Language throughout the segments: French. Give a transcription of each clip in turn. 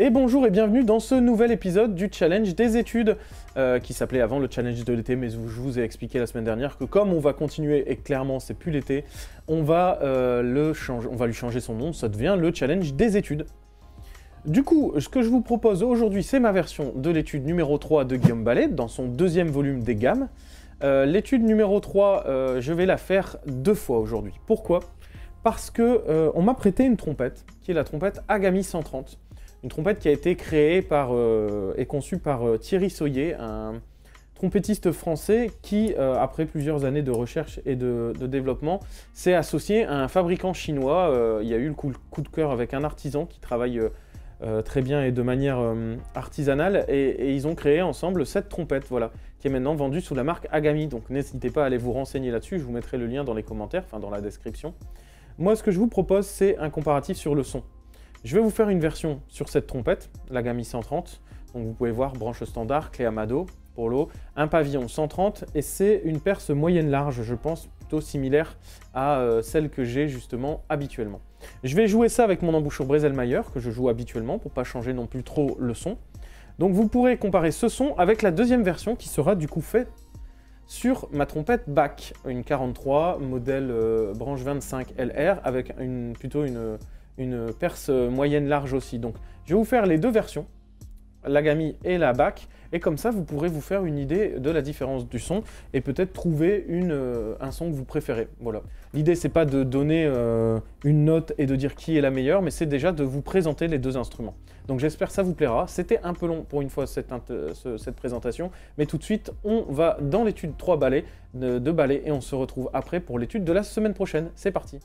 Et bonjour et bienvenue dans ce nouvel épisode du challenge des études, qui s'appelait avant le challenge de l'été, mais je vous ai expliqué la semaine dernière que comme on va continuer, et clairement c'est plus l'été, on va lui changer son nom, ça devient le challenge des études. Du coup, ce que je vous propose aujourd'hui, c'est ma version de l'étude numéro 3 de Guillaume Ballet, dans son deuxième volume des gammes. L'étude numéro 3, je vais la faire 2 fois aujourd'hui. Pourquoi ? Parce que on m'a prêté une trompette, qui est la trompette Agami 130. Une trompette qui a été créée et conçue par Thierry Soyer, un trompettiste français qui, après plusieurs années de recherche et de développement, s'est associé à un fabricant chinois. Il y a eu le coup de cœur avec un artisan qui travaille très bien et de manière artisanale, et ils ont créé ensemble cette trompette, voilà, qui est maintenant vendue sous la marque Agami. Donc n'hésitez pas à aller vous renseigner là-dessus, je vous mettrai le lien dans les commentaires, enfin dans la description. Moi, ce que je vous propose, c'est un comparatif sur le son. Je vais vous faire une version sur cette trompette, l'Agami 130. Donc vous pouvez voir branche standard, clé Amado, polo, un pavillon 130, et c'est une perce moyenne large, je pense, plutôt similaire à celle que j'ai justement habituellement. Je vais jouer ça avec mon embouchure Breselmayer, que je joue habituellement, pour pas changer non plus trop le son. Donc vous pourrez comparer ce son avec la deuxième version, qui sera du coup faite sur ma trompette Bach, une 43, modèle branche 25 LR, avec plutôt une perce moyenne large aussi. Donc je vais vous faire les deux versions, l'Agami et la Bach, et comme ça vous pourrez vous faire une idée de la différence du son et peut-être trouver un son que vous préférez. Voilà. L'idée c'est pas de donner une note et de dire qui est la meilleure, mais c'est déjà de vous présenter les deux instruments. Donc j'espère que ça vous plaira. C'était un peu long pour une fois cette présentation, mais tout de suite on va dans l'étude 3 ballets, de ballets, et on se retrouve après pour l'étude de la semaine prochaine. C'est parti.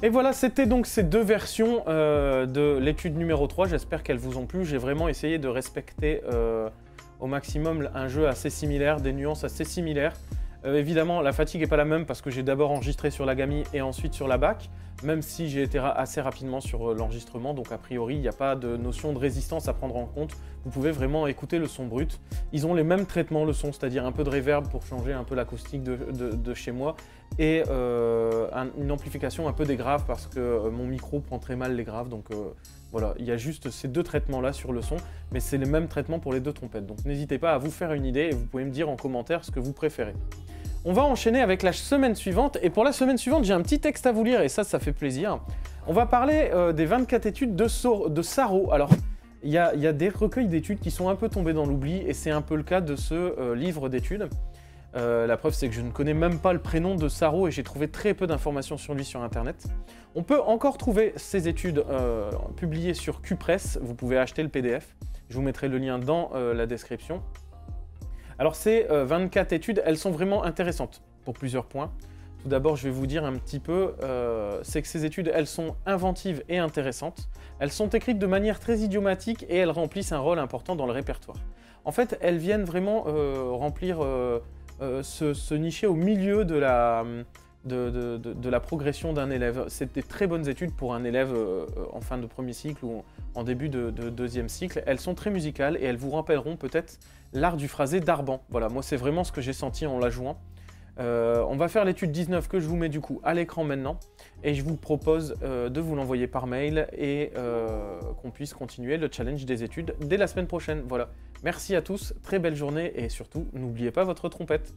Et voilà, c'était donc ces deux versions de l'étude numéro 3. J'espère qu'elles vous ont plu. J'ai vraiment essayé de respecter au maximum un jeu assez similaire, des nuances assez similaires. Évidemment, la fatigue n'est pas la même parce que j'ai d'abord enregistré sur l'Agami et ensuite sur la Bach, même si j'ai été assez rapidement sur l'enregistrement, donc a priori, il n'y a pas de notion de résistance à prendre en compte. Vous pouvez vraiment écouter le son brut. Ils ont les mêmes traitements, le son, c'est-à-dire un peu de reverb pour changer un peu l'acoustique de chez moi, et une amplification un peu des graves parce que mon micro prend très mal les graves, donc voilà, il y a juste ces deux traitements-là sur le son, mais c'est les mêmes traitements pour les deux trompettes. Donc n'hésitez pas à vous faire une idée et vous pouvez me dire en commentaire ce que vous préférez. On va enchaîner avec la semaine suivante, et pour la semaine suivante, j'ai un petit texte à vous lire, et ça fait plaisir. On va parler des 24 études de Sarro. Alors, il y a des recueils d'études qui sont un peu tombés dans l'oubli, et c'est un peu le cas de ce livre d'études. La preuve, c'est que je ne connais même pas le prénom de Saro et j'ai trouvé très peu d'informations sur lui sur Internet. On peut encore trouver ces études publiées sur QPress. Vous pouvez acheter le PDF. Je vous mettrai le lien dans la description. Alors ces 24 études, elles sont vraiment intéressantes pour plusieurs points. Tout d'abord, je vais vous dire un petit peu, c'est que ces études, elles sont inventives et intéressantes. Elles sont écrites de manière très idiomatique et elles remplissent un rôle important dans le répertoire. En fait, elles viennent vraiment remplir, se nicher au milieu de la progression d'un élève. C'est des très bonnes études pour un élève en fin de premier cycle ou en début de deuxième cycle. Elles sont très musicales et elles vous rappelleront peut-être l'art du phrasé d'Arban. Voilà, moi c'est vraiment ce que j'ai senti en la jouant. On va faire l'étude 19 que je vous mets du coup à l'écran maintenant et je vous propose de vous l'envoyer par mail et qu'on puisse continuer le challenge des études dès la semaine prochaine. Voilà, merci à tous, très belle journée et surtout n'oubliez pas votre trompette.